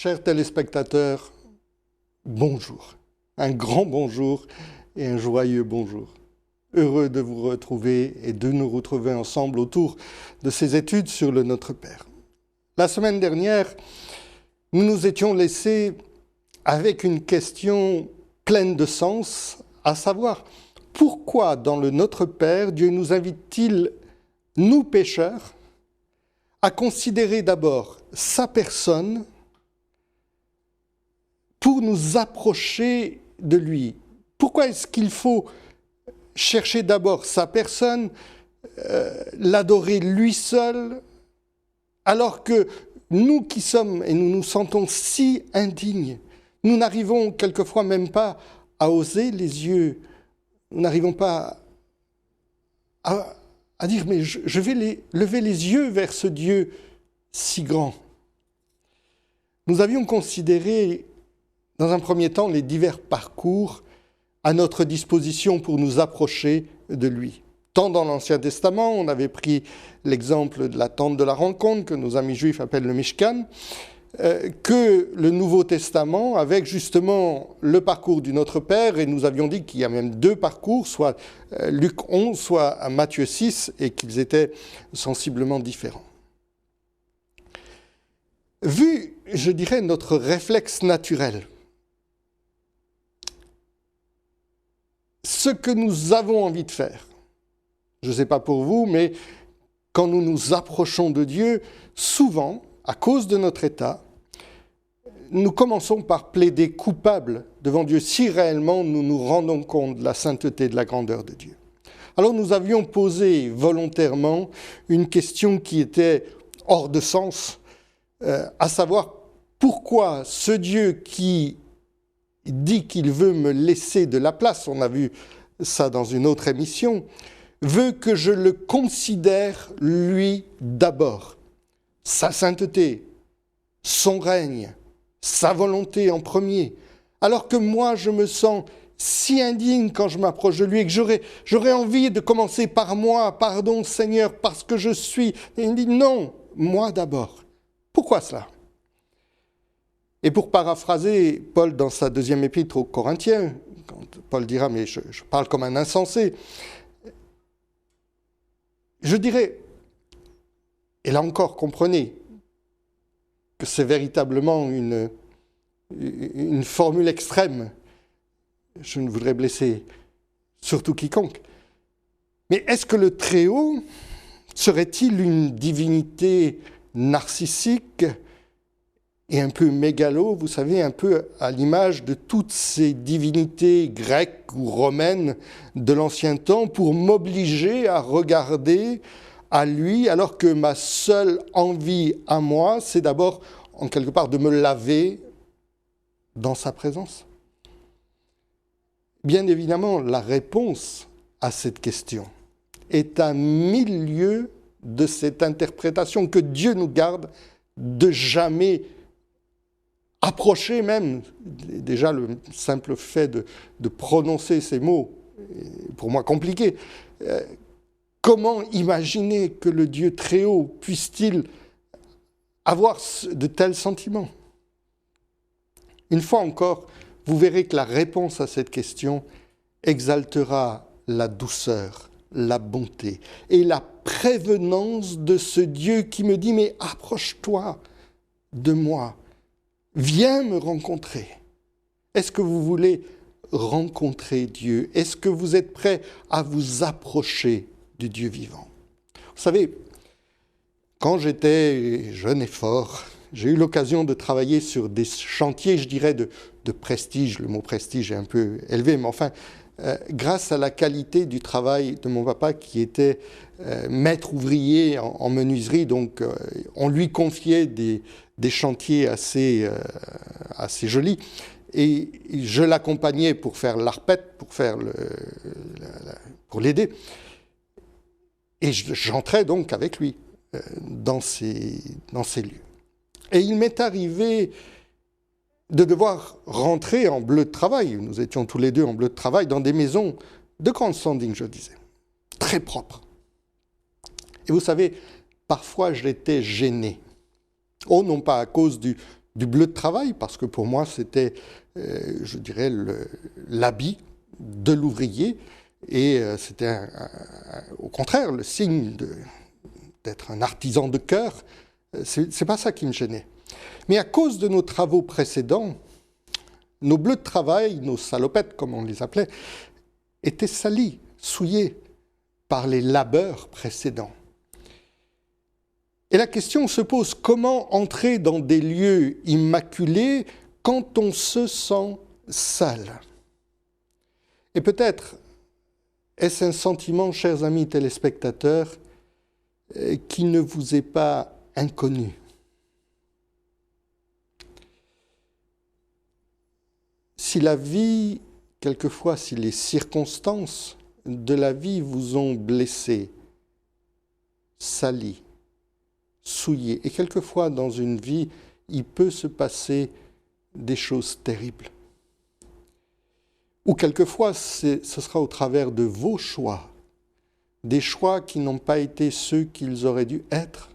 Chers téléspectateurs, bonjour. Un grand bonjour et un joyeux bonjour. Heureux de vous retrouver et de nous retrouver ensemble autour de ces études sur le Notre Père. La semaine dernière, nous nous étions laissés avec une question pleine de sens, à savoir pourquoi dans le Notre Père, Dieu nous invite-t-il, nous pécheurs, à considérer d'abord sa personne pour nous approcher de lui. Pourquoi est-ce qu'il faut chercher d'abord sa personne, l'adorer lui seul, alors que nous qui sommes et nous nous sentons si indignes, nous n'arrivons quelquefois même pas à oser les yeux, nous n'arrivons pas à dire mais je vais lever les yeux vers ce Dieu si grand. Nous avions considéré dans un premier temps les divers parcours à notre disposition pour nous approcher de lui. Tant dans l'Ancien Testament, on avait pris l'exemple de la tente de la rencontre, que nos amis juifs appellent le Mishkan, que le Nouveau Testament, avec justement le parcours du Notre Père, et nous avions dit qu'il y a même deux parcours, soit Luc 11, soit Matthieu 6, et qu'ils étaient sensiblement différents. Vu, je dirais, notre réflexe naturel, ce que nous avons envie de faire, je ne sais pas pour vous, mais quand nous nous approchons de Dieu, souvent, à cause de notre état, nous commençons par plaider coupable devant Dieu si réellement nous nous rendons compte de la sainteté et de la grandeur de Dieu. Alors nous avions posé volontairement une question qui était hors de sens, à savoir pourquoi ce Dieu qui dit qu'il veut me laisser de la place, on a vu ça dans une autre émission, veut que je le considère lui d'abord. Sa sainteté, son règne, sa volonté en premier. Alors que moi, je me sens si indigne quand je m'approche de lui et que j'aurais envie de commencer par moi, pardon Seigneur, parce que je suis... Et il dit non, moi d'abord. Pourquoi cela ? Et pour paraphraser Paul dans sa deuxième épître aux Corinthiens, quand Paul dira « mais je parle comme un insensé », je dirais, et là encore comprenez que c'est véritablement une formule extrême, je ne voudrais blesser surtout quiconque, mais est-ce que le Très-Haut serait-il une divinité narcissique et un peu mégalo, vous savez, un peu à l'image de toutes ces divinités grecques ou romaines de l'ancien temps, pour m'obliger à regarder à lui, alors que ma seule envie à moi, c'est d'abord, en quelque part, de me laver dans sa présence. Bien évidemment, la réponse à cette question est à mille lieues de cette interprétation, que Dieu nous garde de jamais approcher même, déjà le simple fait de prononcer ces mots, est pour moi compliqué. Comment imaginer que le Dieu très haut puisse-t-il avoir de tels sentiments ? Une fois encore, vous verrez que la réponse à cette question exaltera la douceur, la bonté et la prévenance de ce Dieu qui me dit « mais approche-toi de moi ». Viens me rencontrer. Est-ce que vous voulez rencontrer Dieu ? Est-ce que vous êtes prêt à vous approcher du Dieu vivant ? Vous savez, quand j'étais jeune et fort, j'ai eu l'occasion de travailler sur des chantiers, je dirais, de prestige. Le mot prestige est un peu élevé, mais enfin, grâce à la qualité du travail de mon papa qui était maître ouvrier en menuiserie, donc on lui confiait des chantiers assez jolis, et je l'accompagnais pour faire l'arpette, pour l'aider, et j'entrais donc avec lui dans ces lieux. Et il m'est arrivé de devoir rentrer en bleu de travail, nous étions tous les deux en bleu de travail, dans des maisons de grand standing, je disais, très propres. Et vous savez, parfois j'étais gêné. Oh, non pas à cause du du bleu de travail, parce que pour moi c'était, je dirais, l'habit de l'ouvrier, et c'était au contraire le signe d'être un artisan de cœur. C'est pas ça qui me gênait. Mais à cause de nos travaux précédents, nos bleus de travail, nos salopettes comme on les appelait, étaient salis, souillés par les labeurs précédents. Et la question se pose, comment entrer dans des lieux immaculés quand on se sent sale? Et peut-être est-ce un sentiment, chers amis téléspectateurs, qui ne vous est pas inconnu. Si la vie, quelquefois, si les circonstances de la vie vous ont blessé, sali, souillé, et quelquefois dans une vie, il peut se passer des choses terribles. Ou quelquefois, ce sera au travers de vos choix, des choix qui n'ont pas été ceux qu'ils auraient dû être,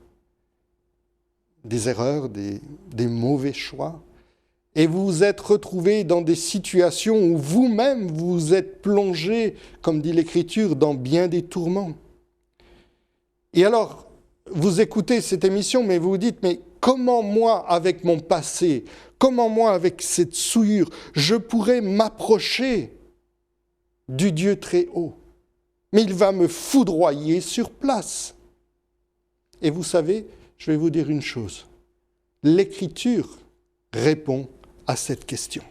des erreurs, des mauvais choix, et vous vous êtes retrouvés dans des situations où vous-même vous êtes plongé, comme dit l'Écriture, dans bien des tourments. Et alors, vous écoutez cette émission, mais vous vous dites, mais comment moi, avec mon passé, comment moi, avec cette souillure, je pourrais m'approcher du Dieu très haut? Mais il va me foudroyer sur place. Et vous savez, je vais vous dire une chose. L'Écriture répond à cette question.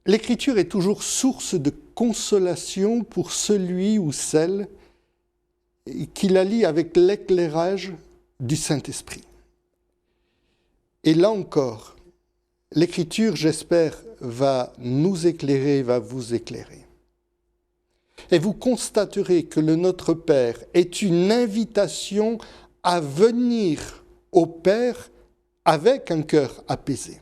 L'Écriture est toujours source de consolation pour celui ou celle qui la lit avec l'éclairage du Saint-Esprit. Et là encore, l'Écriture, j'espère, va nous éclairer, va vous éclairer. Et vous constaterez que le Notre Père est une invitation à venir au Père avec un cœur apaisé.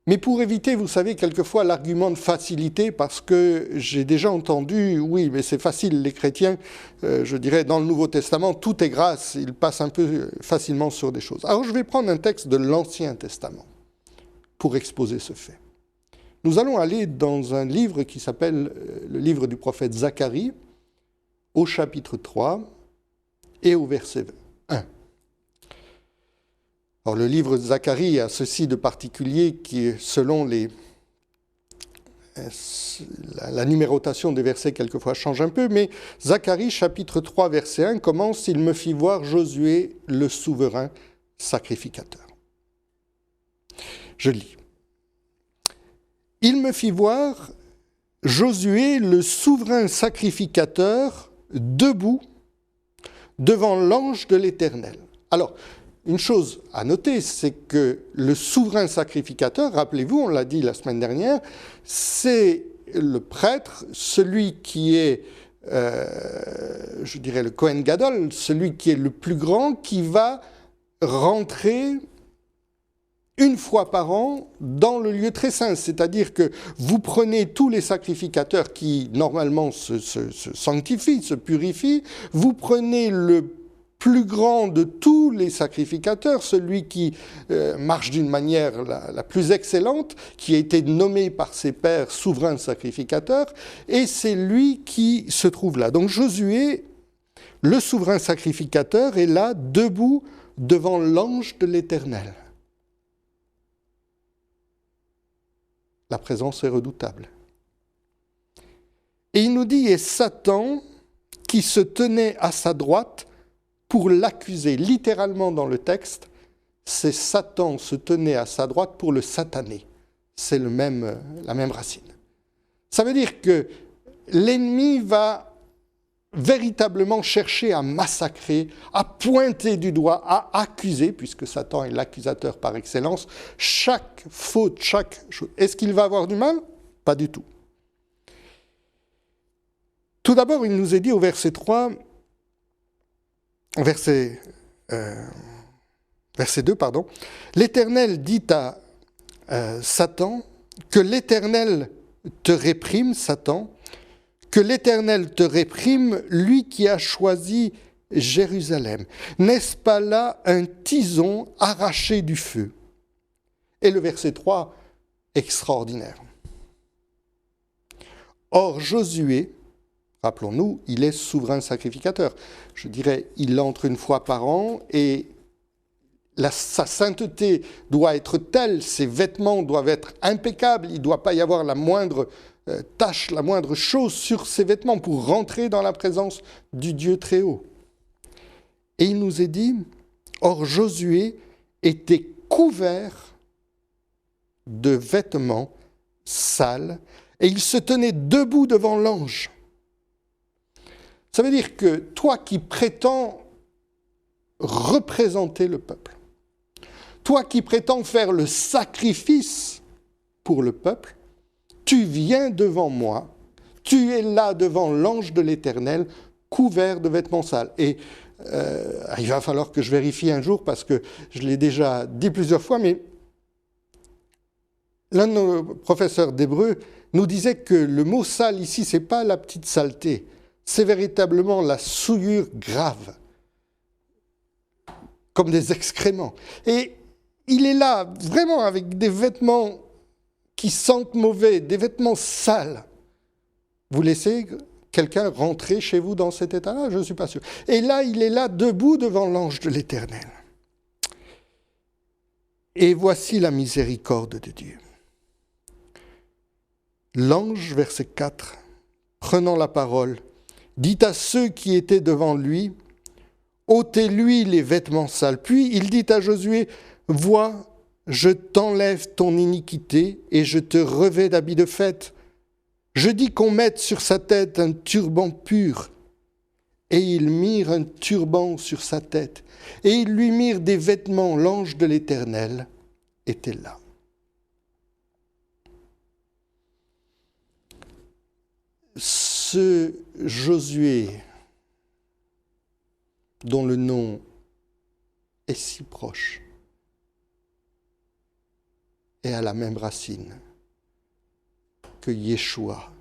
Mais pour éviter, vous savez, quelquefois l'argument de facilité, parce que j'ai déjà entendu, oui, mais c'est facile, les chrétiens, je dirais, dans le Nouveau Testament, tout est grâce, ils passent un peu facilement sur des choses. Alors je vais prendre un texte de l'Ancien Testament pour exposer ce fait. Nous allons aller dans un livre qui s'appelle le livre du prophète Zacharie, au chapitre 3 et au verset 1. Alors, le livre de Zacharie a ceci de particulier qui, selon la numérotation des versets, quelquefois change un peu, mais Zacharie, chapitre 3, verset 1, commence « Il me fit voir Josué, le souverain sacrificateur ». Je lis. « Il me fit voir Josué, le souverain sacrificateur, debout devant l'ange de l'Éternel. » Alors, une chose à noter, c'est que le souverain sacrificateur, rappelez-vous, on l'a dit la semaine dernière, c'est le prêtre, celui qui est, je dirais, le Kohen Gadol, celui qui est le plus grand, qui va rentrer une fois par an dans le lieu très saint. C'est-à-dire que vous prenez tous les sacrificateurs qui, normalement, se sanctifient, se purifient, vous prenez le plus grand de tous les sacrificateurs, celui qui marche d'une manière la plus excellente, qui a été nommé par ses pairs souverain sacrificateur, et c'est lui qui se trouve là. Donc Josué, le souverain sacrificateur, est là, debout devant l'ange de l'Éternel. La présence est redoutable. Et il nous dit, et Satan, qui se tenait à sa droite, pour l'accuser. Littéralement dans le texte, c'est Satan se tenait à sa droite pour le sataner. C'est la même racine. Ça veut dire que l'ennemi va véritablement chercher à massacrer, à pointer du doigt, à accuser, puisque Satan est l'accusateur par excellence, chaque faute, chaque chose. Est-ce qu'il va avoir du mal? Pas du tout. Tout d'abord, il nous est dit au verset 3, verset 2, pardon, l'Éternel dit à Satan, que l'Éternel te réprime, Satan, que l'Éternel te réprime, lui qui a choisi Jérusalem? N'est-ce pas là un tison arraché du feu? Et le verset 3, extraordinaire. Or Josué, rappelons-nous, il est souverain sacrificateur. Je dirais, il entre une fois par an et sa sainteté doit être telle, ses vêtements doivent être impeccables, il ne doit pas y avoir la moindre tache, la moindre chose sur ses vêtements pour rentrer dans la présence du Dieu très haut. Et il nous est dit, or Josué était couvert de vêtements sales et il se tenait debout devant l'ange. Ça veut dire que toi qui prétends représenter le peuple, toi qui prétends faire le sacrifice pour le peuple, tu viens devant moi, tu es là devant l'ange de l'Éternel, couvert de vêtements sales. Et il va falloir que je vérifie un jour, parce que je l'ai déjà dit plusieurs fois, mais l'un de nos professeurs d'hébreu nous disait que le mot sale ici, ce n'est pas la petite saleté, c'est véritablement la souillure grave, comme des excréments. Et il est là, vraiment, avec des vêtements qui sentent mauvais, des vêtements sales. Vous laissez quelqu'un rentrer chez vous dans cet état-là? Je ne suis pas sûr. Et là, il est là, debout devant l'ange de l'Éternel. Et voici la miséricorde de Dieu. L'ange, verset 4, prenant la parole, dit à ceux qui étaient devant lui, « ôtez-lui les vêtements sales. » Puis il dit à Josué, « Vois, je t'enlève ton iniquité et je te revêts d'habits de fête. Je dis qu'on mette sur sa tête un turban pur. » Et ils mirent un turban sur sa tête. Et ils lui mirent des vêtements. L'ange de l'Éternel était là. Ce Josué, dont le nom est si proche, et à la même racine que Yeshua,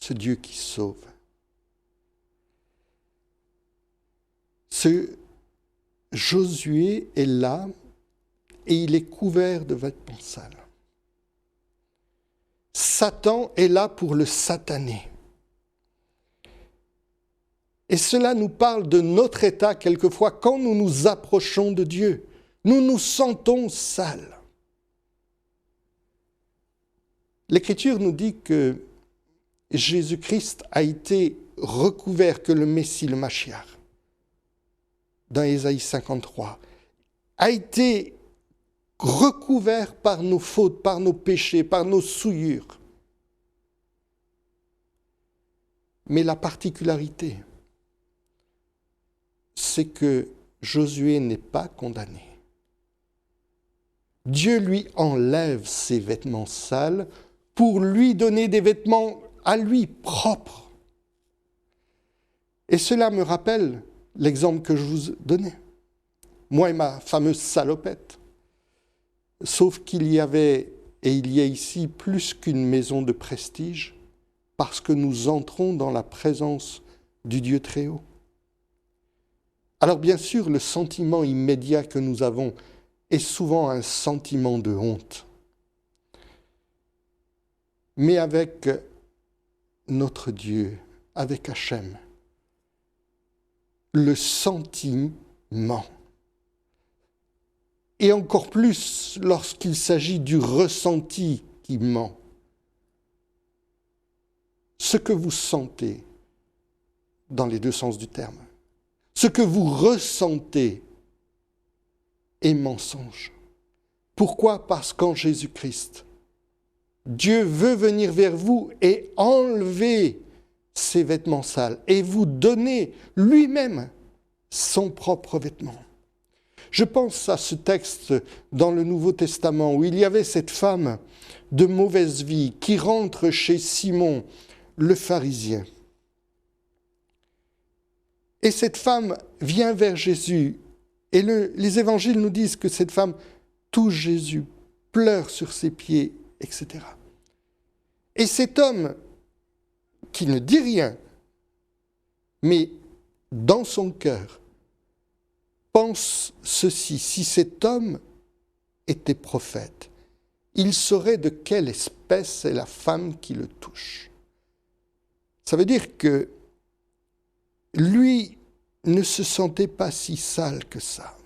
ce Dieu qui sauve. Ce Josué est là et il est couvert de vêtements sales. Satan est là pour le sataner. Et cela nous parle de notre état quelquefois quand nous nous approchons de Dieu. Nous nous sentons sales. L'Écriture nous dit que Jésus-Christ a été recouvert, que le Messie, le Mashiach, dans Ésaïe 53, a été recouvert par nos fautes, par nos péchés, par nos souillures. Mais la particularité, c'est que Josué n'est pas condamné. Dieu lui enlève ses vêtements sales pour lui donner des vêtements à lui propres. Et cela me rappelle l'exemple que je vous donnais. Moi et ma fameuse salopette. Sauf qu'il y avait, et il y a ici, plus qu'une maison de prestige, parce que nous entrons dans la présence du Dieu très haut. Alors bien sûr, le sentiment immédiat que nous avons est souvent un sentiment de honte. Mais avec notre Dieu, avec Hachem, le sentiment, et encore plus lorsqu'il s'agit du ressenti qui ment, ce que vous sentez, dans les deux sens du terme, ce que vous ressentez est mensonge. Pourquoi? Parce qu'en Jésus-Christ, Dieu veut venir vers vous et enlever ses vêtements sales et vous donner lui-même son propre vêtement. Je pense à ce texte dans le Nouveau Testament où il y avait cette femme de mauvaise vie qui rentre chez Simon, le pharisien. Et cette femme vient vers Jésus. Et les évangiles nous disent que cette femme touche Jésus, pleure sur ses pieds, etc. Et cet homme, qui ne dit rien, mais dans son cœur, pense ceci: si cet homme était prophète, il saurait de quelle espèce est la femme qui le touche. Ça veut dire que lui ne se sentait pas si sale que ça.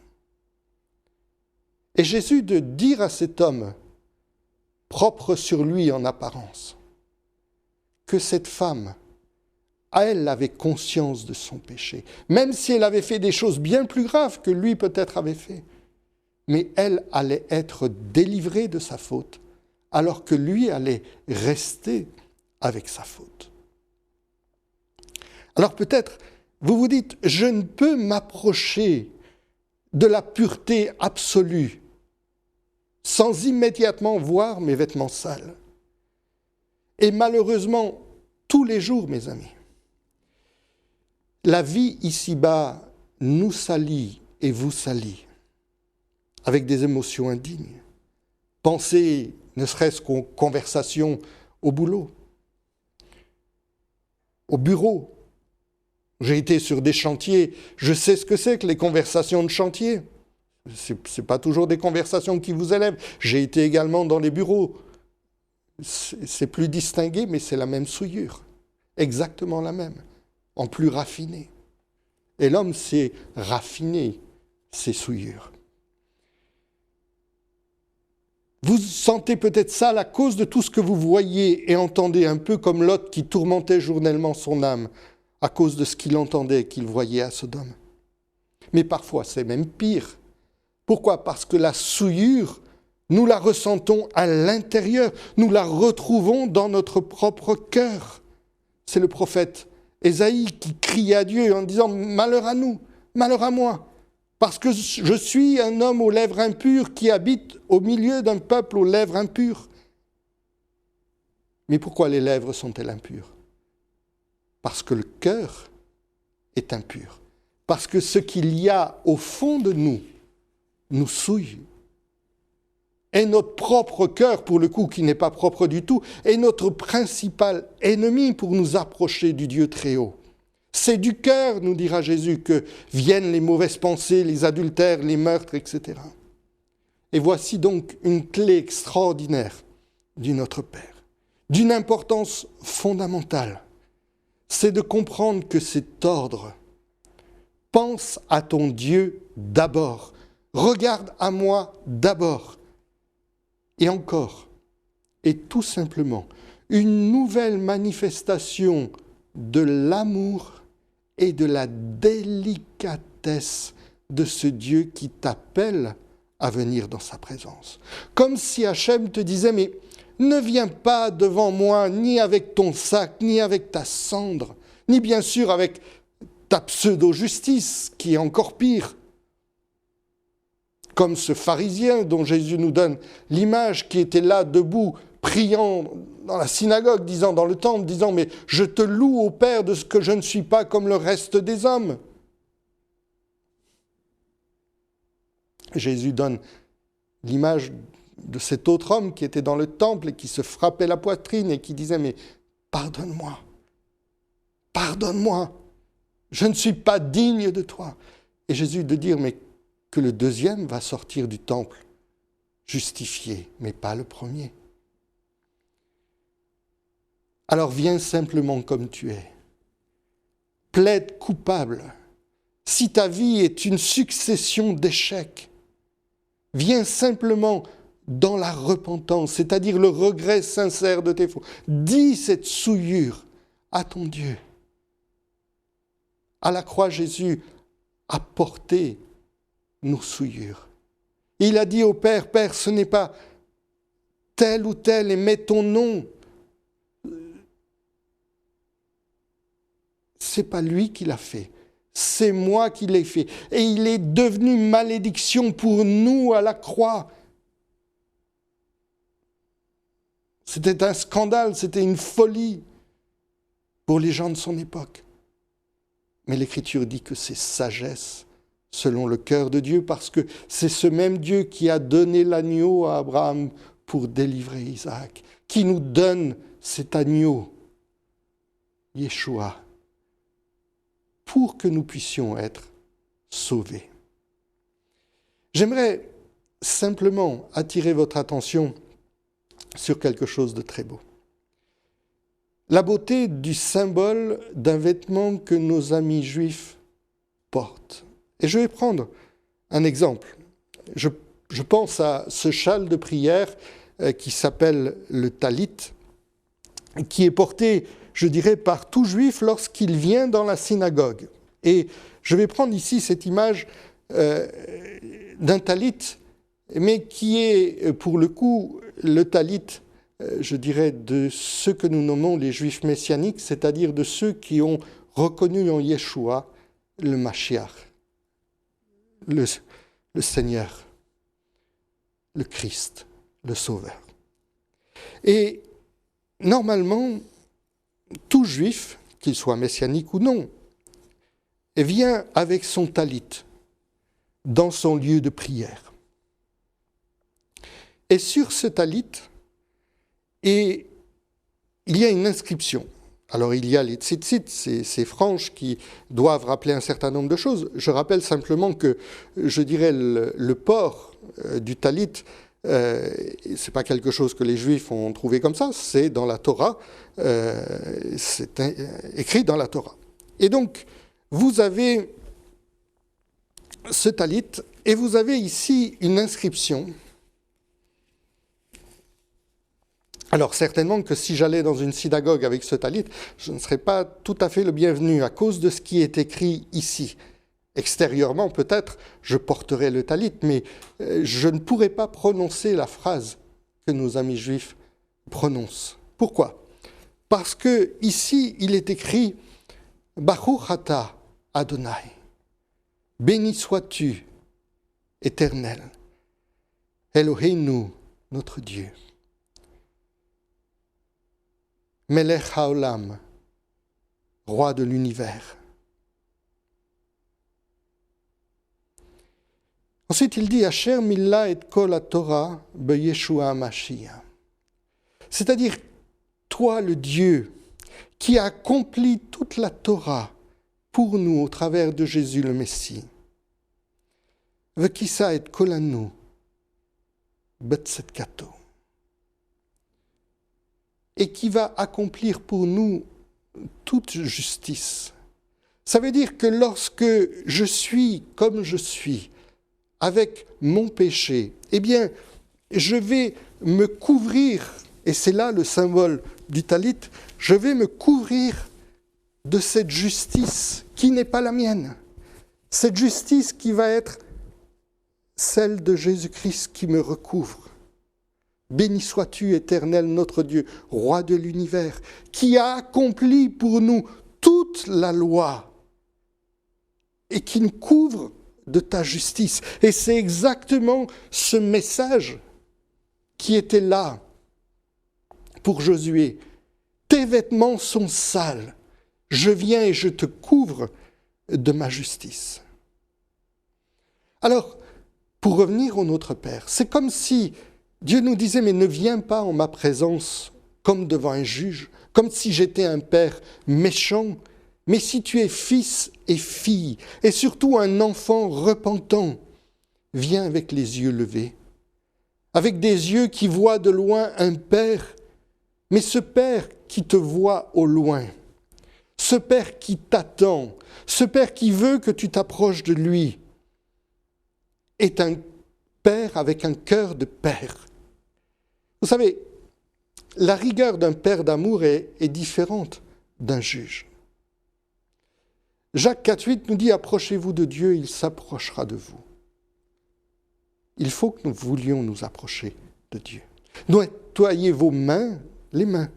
Et Jésus de dire à cet homme, propre sur lui en apparence, que cette femme, elle avait conscience de son péché, même si elle avait fait des choses bien plus graves que lui peut-être avait fait. Mais elle allait être délivrée de sa faute, alors que lui allait rester avec sa faute. Alors peut-être, vous vous dites, je ne peux m'approcher de la pureté absolue sans immédiatement voir mes vêtements sales. Et malheureusement, tous les jours, mes amis, la vie ici-bas nous salit et vous salit avec des émotions indignes. Pensez ne serait-ce qu'aux conversations au boulot, au bureau. J'ai été sur des chantiers, je sais ce que c'est que les conversations de chantier. Ce n'est pas toujours des conversations qui vous élèvent. J'ai été également dans les bureaux. C'est plus distingué, mais c'est la même souillure. Exactement la même, en plus raffiné. Et l'homme s'est raffiné ses souillures. Vous sentez peut-être ça à cause de tout ce que vous voyez et entendez, un peu comme Lot qui tourmentait journellement son âme à cause de ce qu'il entendait et qu'il voyait à Sodome. Mais parfois, c'est même pire. Pourquoi ? Parce que la souillure, nous la ressentons à l'intérieur, nous la retrouvons dans notre propre cœur. C'est le prophète Ésaïe qui crie à Dieu en disant « Malheur à nous, malheur à moi, parce que je suis un homme aux lèvres impures qui habite au milieu d'un peuple aux lèvres impures. » Mais pourquoi les lèvres sont-elles impures ? Parce que le cœur est impur. Parce que ce qu'il y a au fond de nous souille. Et notre propre cœur, pour le coup, qui n'est pas propre du tout, est notre principal ennemi pour nous approcher du Dieu très haut. C'est du cœur, nous dira Jésus, que viennent les mauvaises pensées, les adultères, les meurtres, etc. Et voici donc une clé extraordinaire du Notre Père, d'une importance fondamentale. C'est de comprendre que cet ordre, pense à ton Dieu d'abord, regarde à moi d'abord. Et encore, et tout simplement, une nouvelle manifestation de l'amour et de la délicatesse de ce Dieu qui t'appelle à venir dans sa présence. Comme si Hachem te disait, mais ne viens pas devant moi ni avec ton sac, ni avec ta cendre, ni bien sûr avec ta pseudo-justice, qui est encore pire. Comme ce pharisien dont Jésus nous donne l'image, qui était là debout, priant dans la synagogue, dans le temple, disant « Mais je te loue au Père de ce que je ne suis pas comme le reste des hommes. » Jésus donne l'image de cet autre homme qui était dans le temple et qui se frappait la poitrine et qui disait « Mais pardonne-moi, pardonne-moi, je ne suis pas digne de toi. » Et Jésus de dire « Mais que le deuxième va sortir du temple justifié, mais pas le premier. » Alors viens simplement comme tu es. Plaide coupable. Si ta vie est une succession d'échecs, viens simplement dans la repentance, c'est-à-dire le regret sincère de tes fautes. Dis cette souillure à ton Dieu. À la croix, Jésus a porté nos souillures. Il a dit au Père, « Père, ce n'est pas tel ou tel, et mets ton nom. » C'est pas lui qui l'a fait, c'est moi qui l'ai fait. Et il est devenu malédiction pour nous à la croix. C'était un scandale, c'était une folie pour les gens de son époque. Mais l'Écriture dit que c'est sagesse selon le cœur de Dieu, parce que c'est ce même Dieu qui a donné l'agneau à Abraham pour délivrer Isaac, qui nous donne cet agneau, Yeshua, pour que nous puissions être sauvés. J'aimerais simplement attirer votre attention sur quelque chose de très beau. La beauté du symbole d'un vêtement que nos amis juifs portent. Et je vais prendre un exemple. Je pense à ce châle de prière qui s'appelle le talit, qui est porté, je dirais, par tout juif lorsqu'il vient dans la synagogue. Et je vais prendre ici cette image d'un talit, mais qui est, pour le coup, le talit, je dirais, de ceux que nous nommons les juifs messianiques, c'est-à-dire de ceux qui ont reconnu en Yeshua le Mashiach, le Seigneur, le Christ, le Sauveur. Et normalement, tout juif, qu'il soit messianique ou non, vient avec son talit dans son lieu de prière. Et sur ce talit, il y a une inscription. Alors il y a les tzitzit, ces franges qui doivent rappeler un certain nombre de choses. Je rappelle simplement que, je dirais, le port du talit, c'est pas quelque chose que les Juifs ont trouvé comme ça, c'est dans la Torah, c'est écrit dans la Torah. Et donc, vous avez ce talit, et vous avez ici une inscription. Alors certainement que si j'allais dans une synagogue avec ce talit, je ne serais pas tout à fait le bienvenu à cause de ce qui est écrit ici. Extérieurement, peut-être, je porterais le talit, mais je ne pourrais pas prononcer la phrase que nos amis juifs prononcent. Pourquoi ? Parce que ici, il est écrit « Baruch ata Adonai » « Béni sois-tu, Éternel, Eloheinu, notre Dieu. » Melech haolam, roi de l'univers. Ensuite, il dit Asher milla et kol haTorah beyeshua HaMashiach. C'est-à-dire, toi, le Dieu, qui a accompli toute la Torah pour nous au travers de Jésus le Messie. Vekisa et kolanu betzetkato. Et qui va accomplir pour nous toute justice. Ça veut dire que lorsque je suis comme je suis, avec mon péché, eh bien, je vais me couvrir, et c'est là le symbole du talit, je vais me couvrir de cette justice qui n'est pas la mienne. Cette justice qui va être celle de Jésus-Christ qui me recouvre. Béni sois-tu, Éternel, notre Dieu, roi de l'univers, qui a accompli pour nous toute la loi et qui nous couvre de ta justice. Et c'est exactement ce message qui était là pour Josué. Tes vêtements sont sales. Je viens et je te couvre de ma justice. Alors, pour revenir au Notre Père, c'est comme si Dieu nous disait, mais ne viens pas en ma présence comme devant un juge, comme si j'étais un père méchant, mais si tu es fils et fille, et surtout un enfant repentant, viens avec les yeux levés, avec des yeux qui voient de loin un père, mais ce père qui te voit au loin, ce père qui t'attend, ce père qui veut que tu t'approches de lui, est un père avec un cœur de père. Vous savez, la rigueur d'un père d'amour est différente d'un juge. Jacques 4,8 nous dit « Approchez-vous de Dieu, il s'approchera de vous ». Il faut que nous voulions nous approcher de Dieu. Nettoyez vos mains, les mains.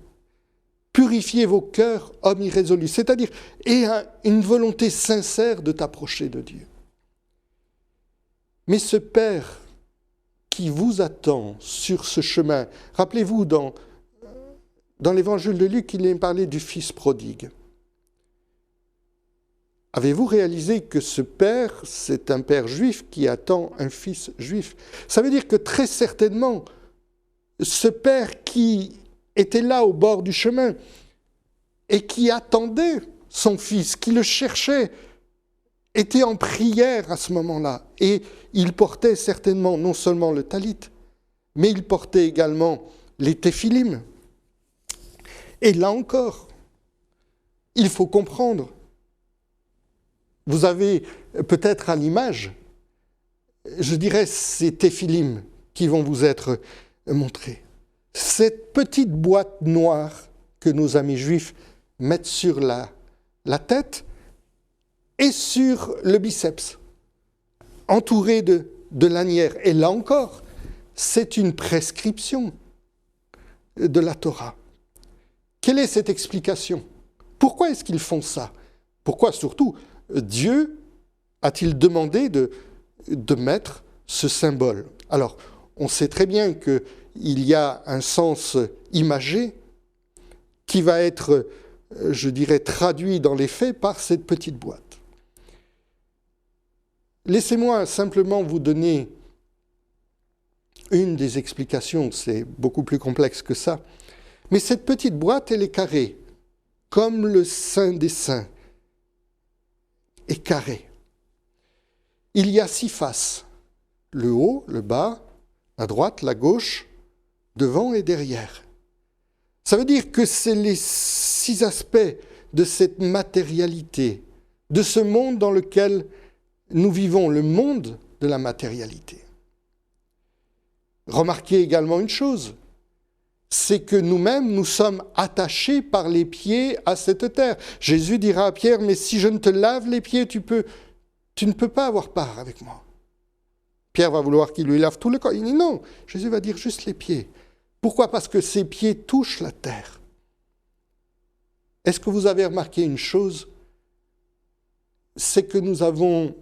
Purifiez vos cœurs, hommes irrésolus. C'est-à-dire, ayez une volonté sincère de t'approcher de Dieu. Mais ce Père qui vous attend sur ce chemin, rappelez-vous, dans l'évangile de Luc, il est parlé du fils prodigue. Avez-vous réalisé que ce père, c'est un père juif qui attend un fils juif? Ça veut dire que très certainement, ce père qui était là au bord du chemin et qui attendait son fils, qui le cherchait, était en prière à ce moment-là. Et il portait certainement non seulement le talit, mais il portait également les téphilim. Et là encore, il faut comprendre. Vous avez peut-être à l'image, je dirais, ces téphilim qui vont vous être montrés. Cette petite boîte noire que nos amis juifs mettent sur la tête et sur le biceps, entouré de lanières. Et là encore, c'est une prescription de la Torah. Quelle est cette explication? Pourquoi est-ce qu'ils font ça? Pourquoi surtout Dieu a-t-il demandé de mettre ce symbole? Alors, on sait très bien qu'il y a un sens imagé qui va être, je dirais, traduit dans les faits par cette petite boîte. Laissez-moi simplement vous donner une des explications, c'est beaucoup plus complexe que ça. Mais cette petite boîte, elle est carrée, comme le Saint des Saints est carré. Il y a 6 faces, le haut, le bas, la droite, la gauche, devant et derrière. Ça veut dire que c'est les 6 aspects de cette matérialité, de ce monde dans lequel nous vivons, le monde de la matérialité. Remarquez également une chose, c'est que nous-mêmes, nous sommes attachés par les pieds à cette terre. Jésus dira à Pierre, mais si je ne te lave les pieds, tu ne peux pas avoir part avec moi. Pierre va vouloir qu'il lui lave tout le corps. Il dit non, Jésus va dire juste les pieds. Pourquoi? Parce que ses pieds touchent la terre. Est-ce que vous avez remarqué une chose? C'est que nous avons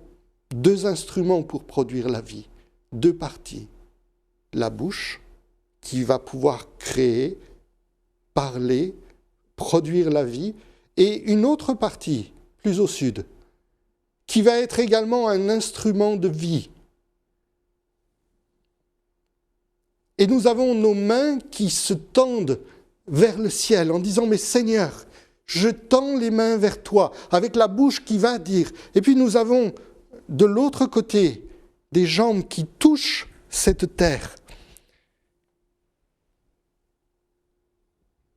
2 instruments pour produire la vie, 2 parties. La bouche, qui va pouvoir créer, parler, produire la vie, et une autre partie, plus au sud, qui va être également un instrument de vie. Et nous avons nos mains qui se tendent vers le ciel en disant « Mais Seigneur, je tends les mains vers toi », avec la bouche qui va dire. Et puis nous avons de l'autre côté des jambes qui touchent cette terre.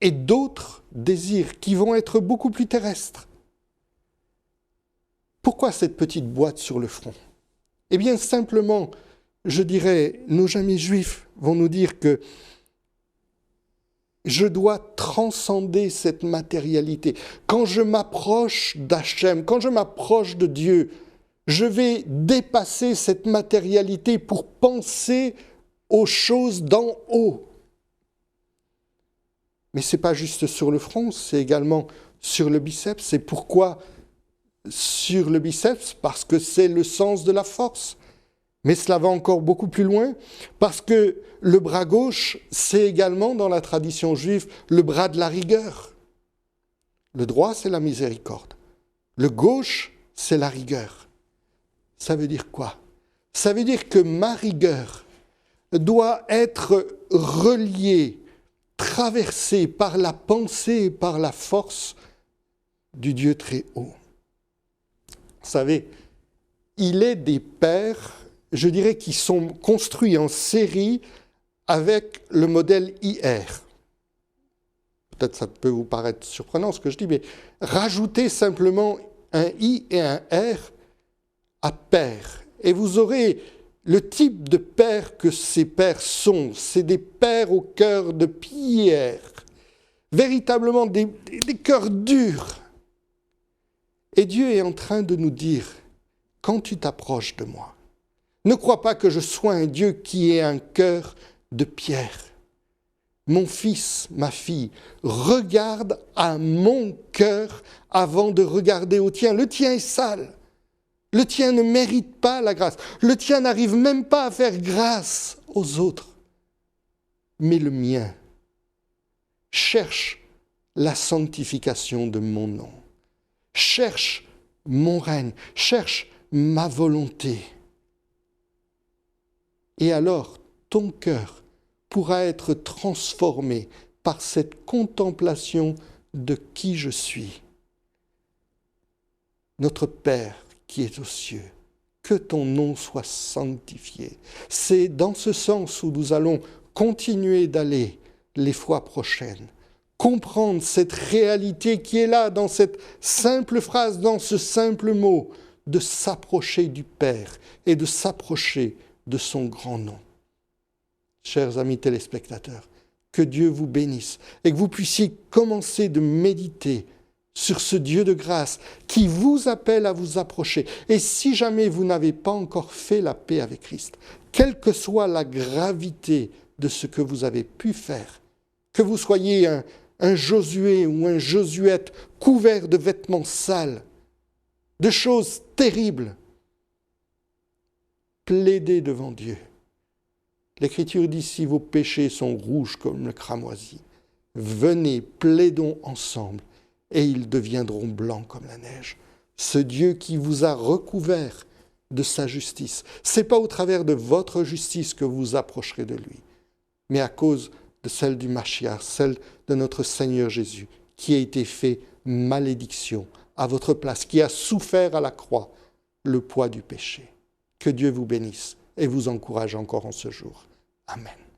Et d'autres désirs qui vont être beaucoup plus terrestres. Pourquoi cette petite boîte sur le front? Eh bien, simplement, je dirais, nos amis juifs vont nous dire que je dois transcender cette matérialité. Quand je m'approche d'Hachem, quand je m'approche de Dieu, je vais dépasser cette matérialité pour penser aux choses d'en haut. Mais ce n'est pas juste sur le front, c'est également sur le biceps. C'est pourquoi sur le biceps? Parce que c'est le sens de la force. Mais cela va encore beaucoup plus loin, parce que le bras gauche, c'est également, dans la tradition juive, le bras de la rigueur. Le droit, c'est la miséricorde. Le gauche, c'est la rigueur. Ça veut dire quoi? Ça veut dire que ma rigueur doit être reliée, traversée par la pensée et par la force du Dieu très haut. Vous savez, il est des pères, je dirais, qui sont construits en série avec le modèle IR. Peut-être ça peut vous paraître surprenant ce que je dis, mais rajoutez simplement un I et un R à père. Et vous aurez le type de père que ces pères sont. C'est des pères au cœur de pierre, véritablement des cœurs durs. Et Dieu est en train de nous dire, quand tu t'approches de moi, ne crois pas que je sois un Dieu qui ait un cœur de pierre. Mon fils, ma fille, regarde à mon cœur avant de regarder au tien. Le tien est sale. Le tien ne mérite pas la grâce. Le tien n'arrive même pas à faire grâce aux autres. Mais le mien cherche la sanctification de mon nom. Cherche mon règne. Cherche ma volonté. Et alors, ton cœur pourra être transformé par cette contemplation de qui je suis. Notre Père qui est aux cieux, que ton nom soit sanctifié. C'est dans ce sens où nous allons continuer d'aller les fois prochaines. Comprendre cette réalité qui est là, dans cette simple phrase, dans ce simple mot, de s'approcher du Père et de s'approcher de son grand nom. Chers amis téléspectateurs, que Dieu vous bénisse et que vous puissiez commencer de méditer sur ce Dieu de grâce qui vous appelle à vous approcher. Et si jamais vous n'avez pas encore fait la paix avec Christ, quelle que soit la gravité de ce que vous avez pu faire, que vous soyez un Josué ou un Josuette couvert de vêtements sales, de choses terribles, plaidez devant Dieu. L'Écriture dit, si vos péchés sont rouges comme le cramoisi, venez, plaidons ensemble, et ils deviendront blancs comme la neige. Ce Dieu qui vous a recouvert de sa justice, ce n'est pas au travers de votre justice que vous vous approcherez de lui, mais à cause de celle du Mashiach, celle de notre Seigneur Jésus, qui a été fait malédiction à votre place, qui a souffert à la croix le poids du péché. Que Dieu vous bénisse et vous encourage encore en ce jour. Amen.